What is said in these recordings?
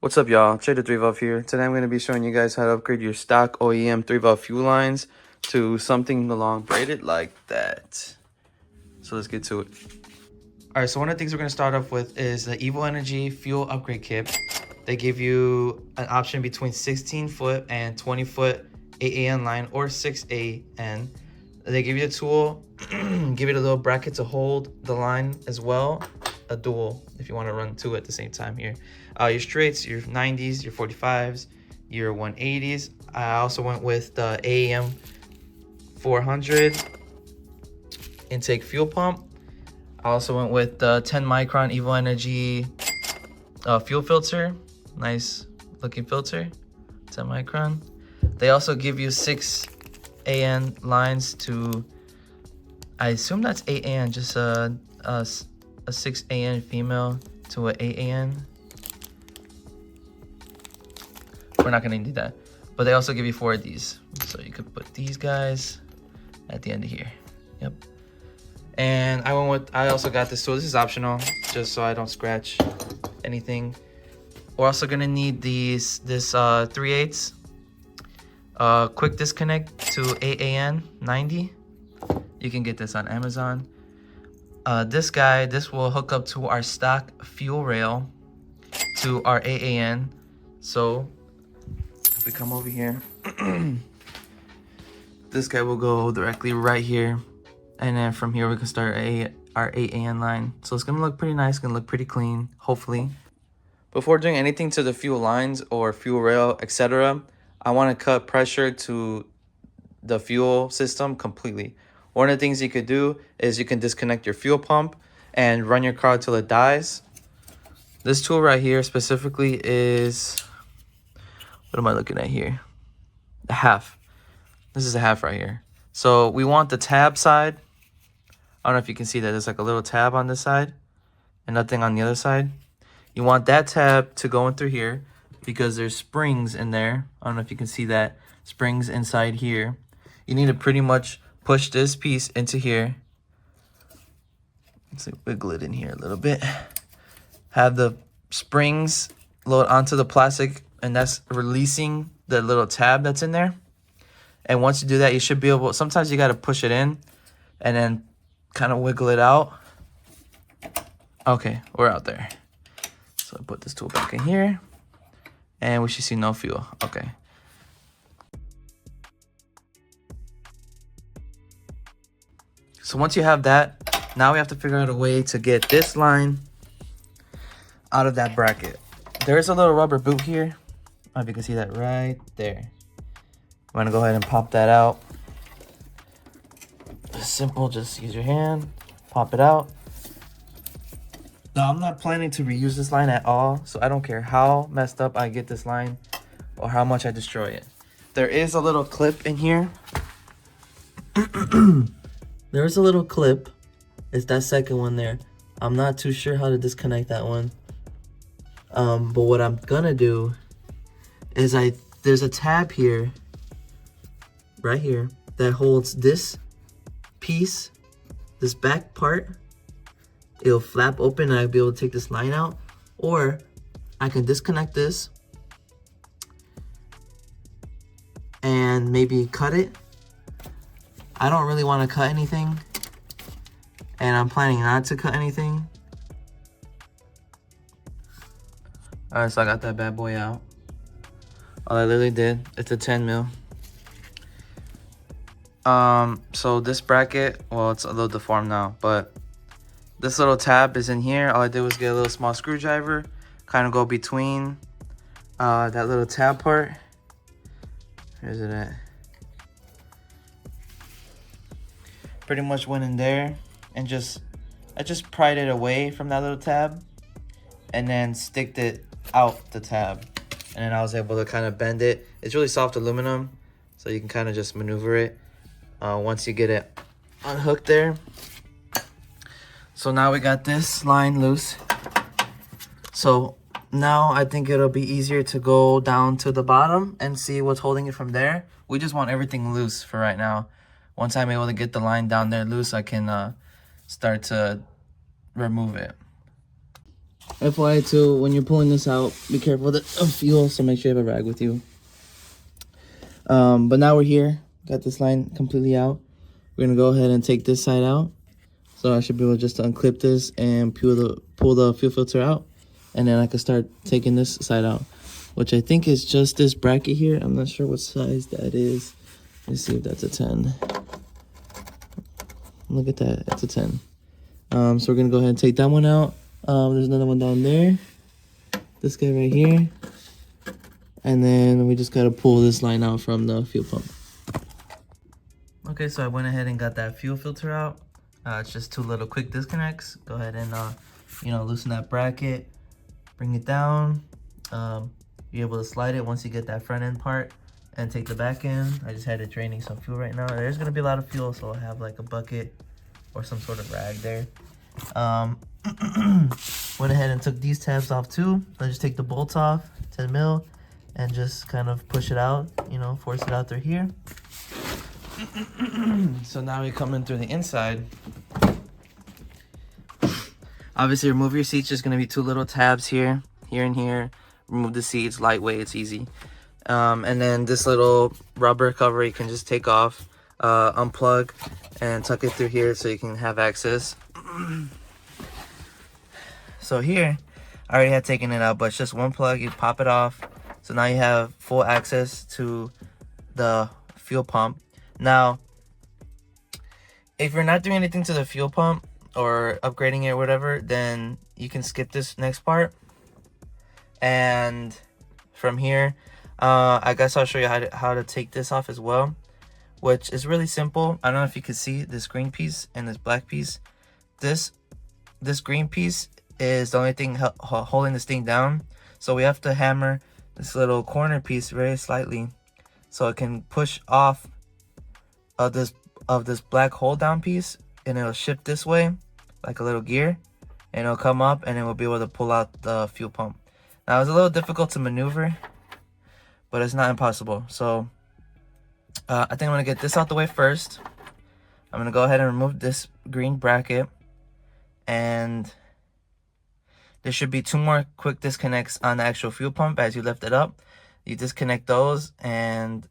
What's up, y'all? Trader 3Valve here. Today I'm going to be showing you guys how to upgrade your stock OEM 3Valve fuel lines to something along braided like that. So let's get to it. Alright, so one of the things we're going to start off with is the Evo Energy Fuel Upgrade Kit. They give you an option between 16-foot and 20-foot AAN line or 6AN. They give you a tool, give you a little bracket to hold the line as well. A dual if you want to run two at the same time here. Your straights, your 90s, your 45s, your 180s. I also went with the AAM 400 intake fuel pump. I also went with the 10 micron Evo Energy fuel filter. Nice looking filter, 10 micron. They also give you 6 AN lines to, I assume that's 8 AN, just a 6 AN female to an 8 AN. We're not gonna need that, but they also give you 4 of these, so you could put these guys at the end of here. Yep. And I also got this tool. This is optional, just so I don't scratch anything. We're also gonna need this 3/8 quick disconnect to 8 AN 90. You can get this on Amazon. This will hook up to our stock fuel rail to our 8 AN. So if we come over here, this guy will go directly right here, and then from here we can start our 8 AN line. So it's gonna look pretty nice, gonna look pretty clean, hopefully. Before doing anything to the fuel lines or fuel rail, etc., I want to cut pressure to the fuel system completely. One of the things you could do is you can disconnect your fuel pump and run your car till it dies. This tool right here specifically is, what am I looking at here? A half. This is a half right here. So we want the tab side. I don't know if you can see that. There's like a little tab on this side and nothing on the other side. You want that tab to go in through here because there's springs in there. I don't know if you can see that. Springs inside here. You need to pretty much push this piece into here. Let's wiggle it in here a little bit. Have the springs load onto the plastic, and that's releasing the little tab that's in there. And once you do that, you should be able, sometimes you got to push it in and then kind of wiggle it out. Okay, we're out there. So I put this tool back in here and we should see no fuel. Okay. So once you have that, now we have to figure out a way to get this line out of that bracket. There is a little rubber boot here. I don't know if you can see that right there. I'm gonna go ahead and pop that out. It's simple, just use your hand, pop it out. Now I'm not planning to reuse this line at all, so I don't care how messed up I get this line or how much I destroy it. There is a little clip in here. There is a little clip. It's that second one there. I'm not too sure how to disconnect that one. But what I'm gonna do is there's a tab here, right here, that holds this piece, this back part. It'll flap open and I'll be able to take this line out, or I can disconnect this and maybe cut it. I don't really want to cut anything, and I'm planning not to cut anything. All right, so I got that bad boy out. All I literally did, it's a 10 mil. So this bracket, well, it's a little deformed now, but this little tab is in here. All I did was get a little small screwdriver, kind of go between that little tab part. Where's it at? Pretty much went in there and I just pried it away from that little tab and then sticked it out the tab. And then I was able to kind of bend it. It's really soft aluminum, so you can kind of just maneuver it once you get it unhooked there. So now we got this line loose. So now I think it'll be easier to go down to the bottom and see what's holding it from there. We just want everything loose for right now. Once I'm able to get the line down there loose, I can start to remove it. FYI too, when you're pulling this out, be careful of fuel, so make sure you have a rag with you. But now we're here, got this line completely out. We're gonna go ahead and take this side out. So I should be able just to unclip this and pull the fuel filter out. And then I can start taking this side out, which I think is just this bracket here. I'm not sure what size that is. Let's see if that's a 10. Look at that, it's a 10. So we're gonna go ahead and take that one out. There's another one down there. This guy right here. And then we just gotta pull this line out from the fuel pump. Okay, so I went ahead and got that fuel filter out. It's just 2 little quick disconnects. Go ahead and, loosen that bracket, bring it down. You're able to slide it once you get that front end part and take the back end. I just had it draining some fuel right now. There's gonna be a lot of fuel, so I'll have like a bucket or some sort of rag there. Went ahead and took these tabs off too. I just take the bolts off, 10 mil, and just kind of push it out, force it out through here. So now we come in through the inside. Obviously, remove your seats. There's going to be 2 little tabs here, and here. Remove the seats, lightweight, it's easy. And then this little rubber cover you can just take off, unplug, and tuck it through here so you can have access. So here, I already had taken it out, but it's just one plug. You pop it off. So now you have full access to the fuel pump. Now, if you're not doing anything to the fuel pump or upgrading it or whatever, then you can skip this next part. And from here, I guess I'll show you how to take this off as well, which is really simple. I don't know if you can see this green piece and this black piece. This green piece is the only thing holding this thing down. So we have to hammer this little corner piece very slightly so it can push off of this black hold down piece, and it'll shift this way like a little gear, and it'll come up, and then we'll be able to pull out the fuel pump. Now it's a little difficult to maneuver, but it's not impossible. So I think I'm gonna get this out the way first. I'm gonna go ahead and remove this green bracket, and there should be 2 more quick disconnects on the actual fuel pump. As you lift it up, you disconnect those, and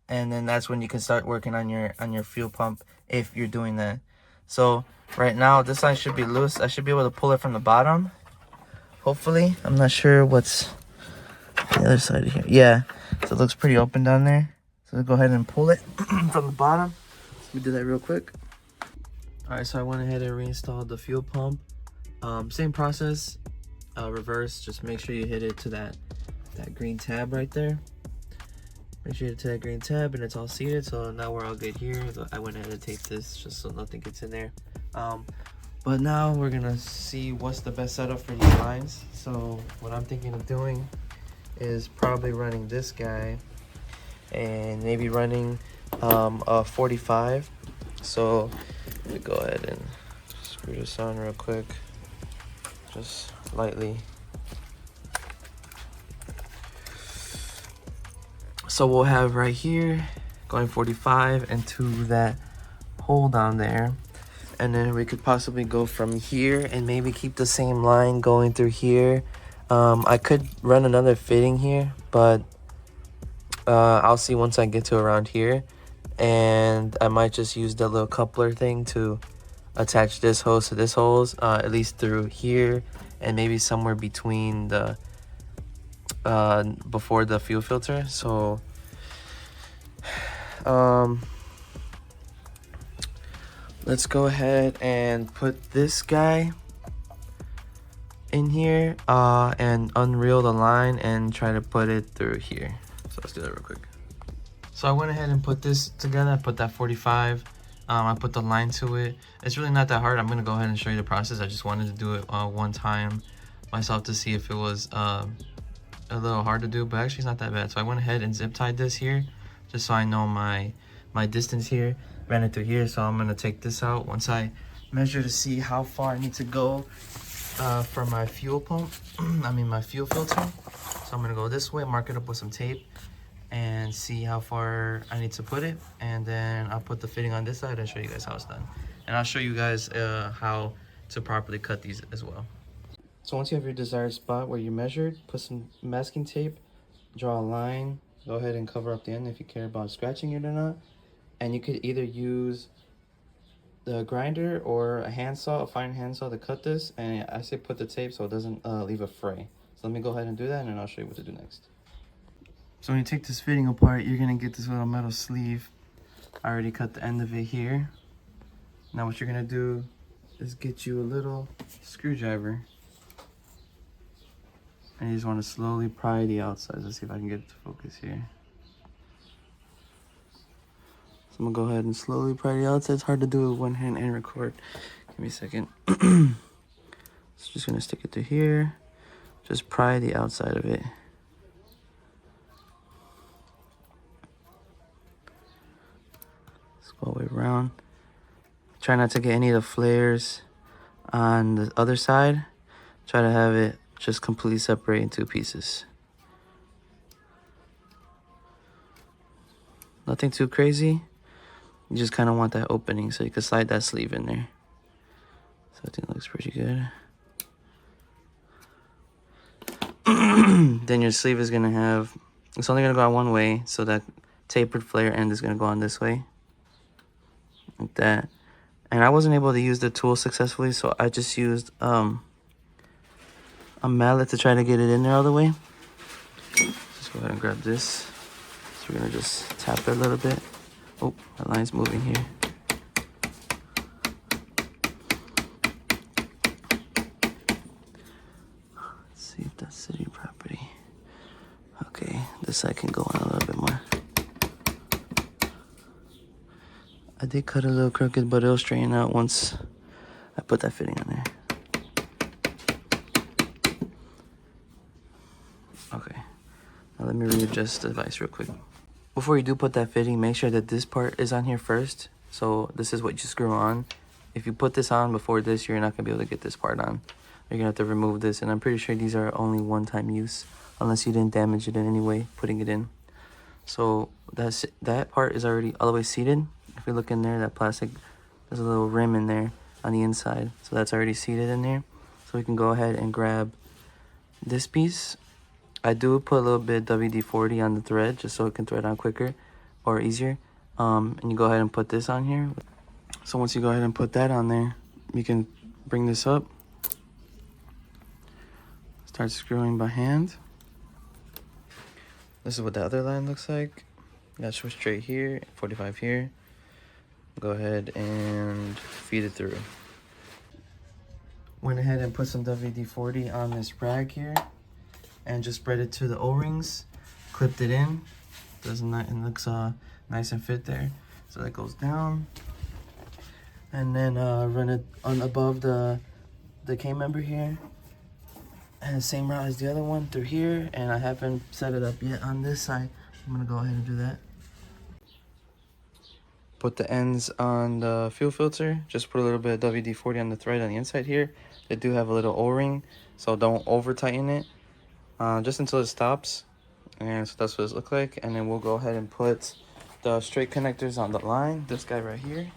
then that's when you can start working on your fuel pump if you're doing that. So right now this line should be loose. I should be able to pull it from the bottom, hopefully. I'm not sure what's the other side of here. Yeah, so it looks pretty open down there. So I'll go ahead and pull it from the bottom. Let me do that real quick. All right, so I went ahead and reinstalled the fuel pump. Same process, reverse. Just make sure you hit it to that green tab right there. Make sure you hit it to that green tab, and it's all seated. So now we're all good here. I went ahead and taped this just so nothing gets in there. But now we're gonna see what's the best setup for these lines. So what I'm thinking of doing is probably running this guy and maybe running a 45. So let me go ahead and screw this on real quick, just lightly. So we'll have right here going 45 into that hole down there, and then we could possibly go from here and maybe keep the same line going through here. I could run another fitting here, but I'll see once I get to around here, and I might just use the little coupler thing to attach this hose to this hose, at least through here, and maybe somewhere between the before the fuel filter. So let's go ahead and put this guy in here and unreel the line and try to put it through here. So let's do that real quick. So I went ahead and put this together. I put that 45. I put the line to it. It's really not that hard. I'm gonna go ahead and show you the process. I just wanted to do it one time myself to see if it was a little hard to do, but actually it's not that bad. So I went ahead and zip tied this here just so I know my distance here. Ran it through here, so I'm gonna take this out once I measure to see how far I need to go for my fuel pump. My fuel filter. So I'm gonna go this way, mark it up with some tape, and see how far I need to put it, and then I'll put the fitting on this side and show you guys how it's done. And I'll show you guys how to properly cut these as well. So once you have your desired spot where you measured, put some masking tape, draw a line, go ahead and cover up the end if you care about scratching it or not. And you could either use the grinder or a handsaw, a fine handsaw to cut this. And I say put the tape so it doesn't leave a fray. So let me go ahead and do that, and then I'll show you what to do next. So when you take this fitting apart, you're gonna get this little metal sleeve. I already cut the end of it here. Now what you're gonna do is get you a little screwdriver. And you just want to slowly pry the outside. Let's see if I can get it to focus here. So I'm gonna go ahead and slowly pry the outside. It's hard to do with one hand and record. Give me a second. So just gonna stick it through here. Just pry the outside of it. Let's go all the way around. Try not to get any of the flares on the other side. Try to have it just completely separate in two pieces. Nothing too crazy. You just kind of want that opening so you can slide that sleeve in there. So I think it looks pretty good. Then your sleeve is gonna have, it's only gonna go on one way, so that tapered flare end is gonna go on this way. Like that. And I wasn't able to use the tool successfully, so I just used a mallet to try to get it in there all the way. Just go ahead and grab this. So we're gonna just tap it a little bit. Oh, that line's moving here. Let's see if that's city property. Okay, this side can go on a little bit more. I did cut a little crooked, but it'll straighten out once I put that fitting on there. Okay, now let me readjust the device real quick. Before you do put that fitting, make sure that this part is on here first. So this is what you screw on. If you put this on before this, you're not gonna be able to get this part on. You're gonna have to remove this, and I'm pretty sure these are only one-time use, unless you didn't damage it in any way putting it in. So that part is already all the way seated. If you look in there, that plastic, there's a little rim in there on the inside. So that's already seated in there. So we can go ahead and grab this piece. I do put a little bit of WD-40 on the thread just so it can thread on quicker or easier. And you go ahead and put this on here. So once you go ahead and put that on there, you can bring this up. Start screwing by hand. This is what the other line looks like. Got switch straight here, 45 here. Go ahead and feed it through. Went ahead and put some WD-40 on this rag here and just spread it to the O-rings. Clipped it in. It looks nice and fit there. So that goes down. And then run it on above the K-member here. And the same route as the other one through here. And I haven't set it up yet on this side. I'm gonna go ahead and do that. Put the ends on the fuel filter. Just put a little bit of WD-40 on the thread on the inside here. They do have a little O-ring, so don't over tighten it. Just until it stops. And so that's what it looks like. And then we'll go ahead and put the straight connectors on the line. This guy right here,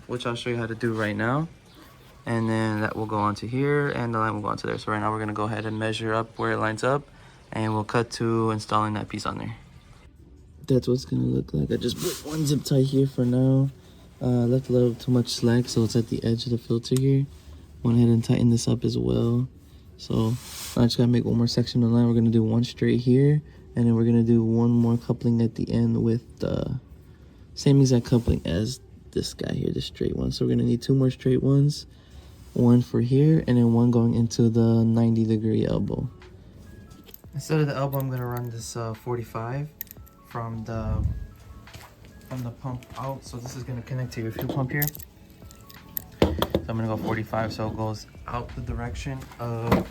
which I'll show you how to do right now. And then that will go onto here, and the line will go onto there. So right now we're gonna go ahead and measure up where it lines up, and we'll cut to installing that piece on there. That's what it's gonna look like. I just put one zip tie here for now. Left a little too much slack, so it's at the edge of the filter here. Went ahead and tighten this up as well. So I just gotta make one more section of the line. We're gonna do one straight here, and then we're gonna do one more coupling at the end with the same exact coupling as this guy here, the straight one. So we're gonna need two more straight ones. One for here, and then one going into the 90-degree elbow. Instead of the elbow, I'm gonna run this 45 from the pump out. So this is gonna connect to your fuel pump here. So I'm gonna go 45, so it goes out the direction of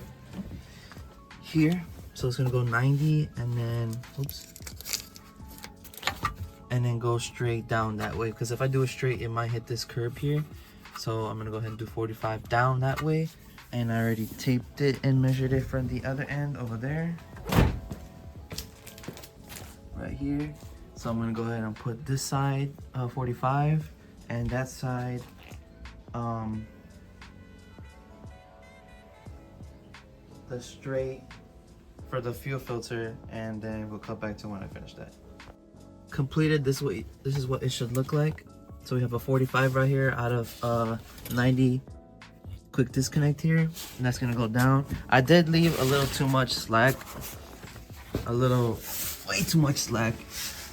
here. So it's gonna go 90, and then and then go straight down that way. Because if I do it straight, it might hit this curb here. So I'm gonna go ahead and do 45 down that way. And I already taped it and measured it from the other end over there. Right here. So I'm gonna go ahead and put this side 45 and that side the straight for the fuel filter, and then we'll cut back to when I finish that. Completed. This is what it should look like. So we have a 45 right here out of 90 quick disconnect here, and that's gonna go down. I did leave a little too much slack, way too much slack.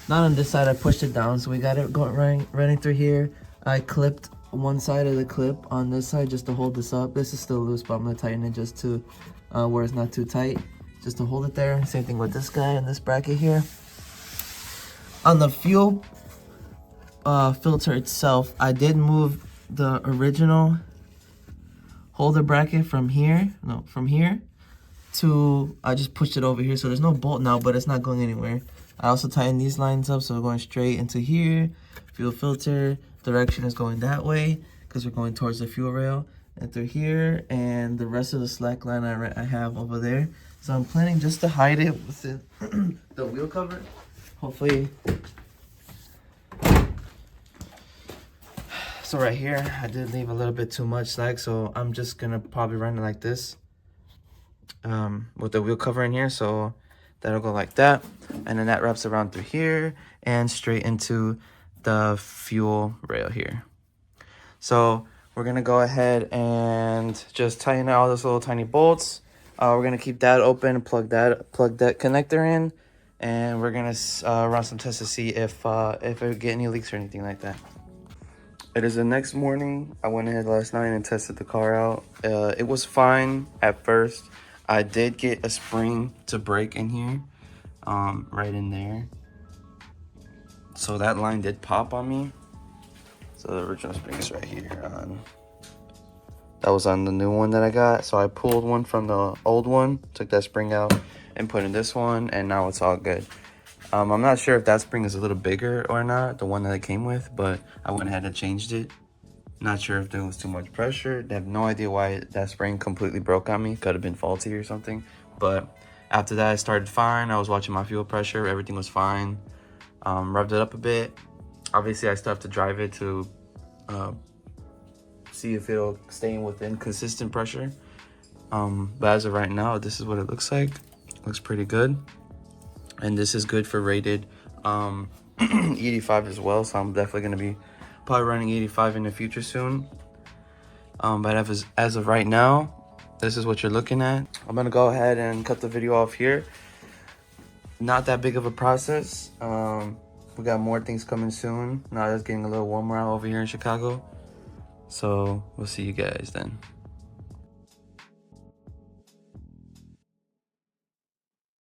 Not on this side, I pushed it down, so we got it going running through here. I clipped one side of the clip on this side just to hold this up. This is still loose, but I'm gonna tighten it just to where it's not too tight, just to hold it there. Same thing with this guy and this bracket here. On the fuel filter itself, I did move the original holder bracket from here to, I just pushed it over here, so there's no bolt now, but it's not going anywhere. I also tightened these lines up, so we're going straight into here. Fuel filter direction is going that way because we're going towards the fuel rail, and through here, and the rest of the slack line I have over there. So I'm planning just to hide it within the wheel cover. Hopefully. So right here, I did leave a little bit too much slack, so I'm just gonna probably run it like this with the wheel cover in here. So that'll go like that, and then that wraps around through here and straight into the fuel rail here. So we're gonna go ahead and just tighten out all those little tiny bolts. We're gonna keep that open, plug that connector in, and we're gonna run some tests to see if it get any leaks or anything like that. It is the next morning. I went ahead last night and tested the car out. It was fine at first. I did get a spring to break in here, right in there. So that line did pop on me. So the original spring is right here. That was on the new one that I got. So I pulled one from the old one, took that spring out and put in this one, and now it's all good. I'm not sure if that spring is a little bigger or not, the one that it came with, but I went ahead and changed it. Not sure if there was too much pressure. I have no idea why that spring completely broke on me. Could have been faulty or something. But after that, I started fine. I was watching my fuel pressure. Everything was fine. Revved it up a bit. Obviously, I still have to drive it to see if it'll stay within consistent pressure. But as of right now, this is what it looks like. Looks pretty good. And this is good for rated 85 as well, so I'm definitely going to be probably running 85 in the future soon. But as of right now, this is what you're looking at. I'm going to go ahead and cut the video off here. Not that big of a process. We got more things coming soon. Now it's getting a little warmer out over here in Chicago. So we'll see you guys then.